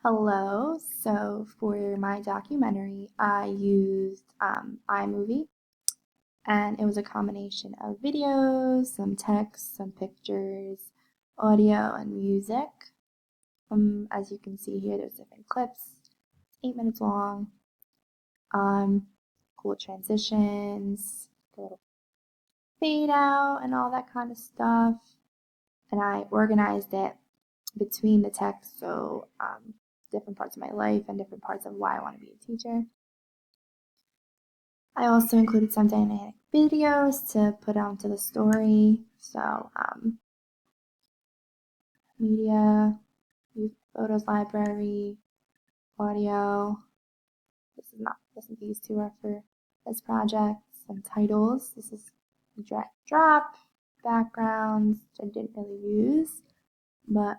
Hello. So for my documentary, I used iMovie, and it was a combination of videos, some text, some pictures, audio, and music. As you can see here, there's different clips. It's 8 minutes long. Um, cool transitions, a little fade out, and all that kind of stuff. And I organized it between the text, so different parts of my life and different parts of why I want to be a teacher. I also included some dynamic videos to put onto the story. So, media, youth photos library, audio. These two are for this project. Some titles. This is drag drop, backgrounds, which I didn't really use, but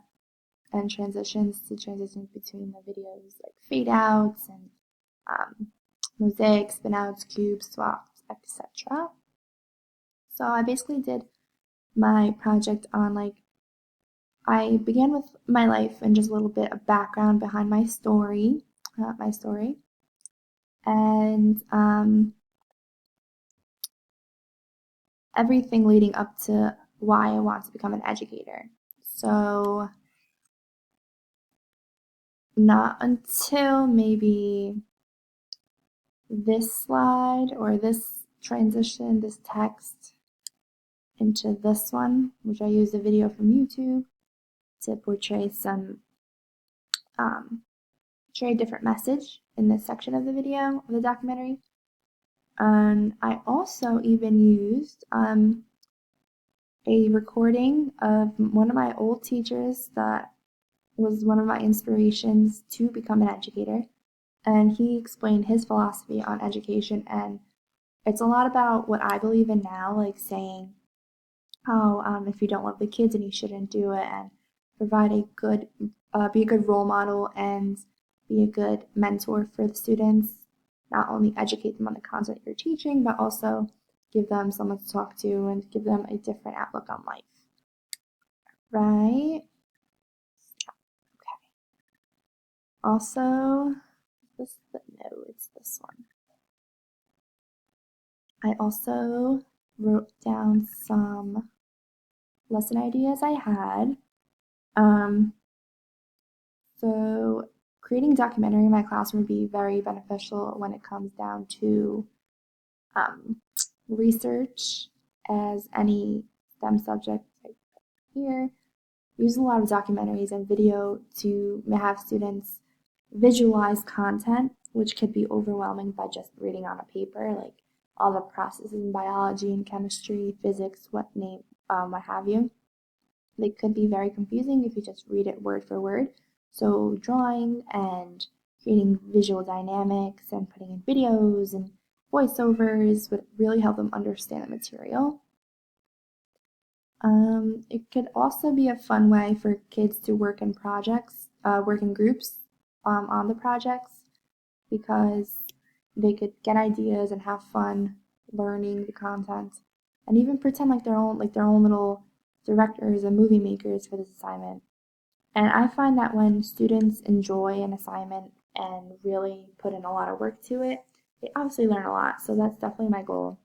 and transitions between the videos, like fade outs and mosaics, spin outs, cubes, swaps, etc. So I basically did my project on I began with my life and just a little bit of background behind my story, and everything leading up to why I want to become an educator. So not until maybe this slide or this transition, this text into this one, which I used a video from YouTube to portray a different message in this section of the video of the documentary. And I also even used a recording of one of my old teachers that was one of my inspirations to become an educator. And he explained his philosophy on education, and it's a lot about what I believe in now, like saying, oh, if you don't love the kids, then you shouldn't do it, and be a good role model and be a good mentor for the students. Not only educate them on the content you're teaching, but also give them someone to talk to and give them a different outlook on life. Right? Okay. Also, it's this one. I also wrote down some lesson ideas I had. So creating a documentary in my classroom would be very beneficial when it comes down to um, research, as any STEM subject here. Use a lot of documentaries and video to have students visualize content, which could be overwhelming by just reading on a paper, like all the processes in biology and chemistry, physics, what have you. They could be very confusing if you just read it word for word. So drawing and creating visual dynamics and putting in videos and voiceovers would really help them understand the material. It could also be a fun way for kids to work in work in groups on the projects, because they could get ideas and have fun learning the content, and even pretend like their own little directors and movie makers for this assignment. And I find that when students enjoy an assignment and really put in a lot of work to it, they obviously learn a lot. So that's definitely my goal.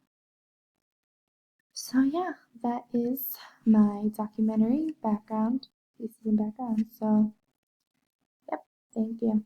So yeah, that is my documentary background, pieces and background. So yep, thank you.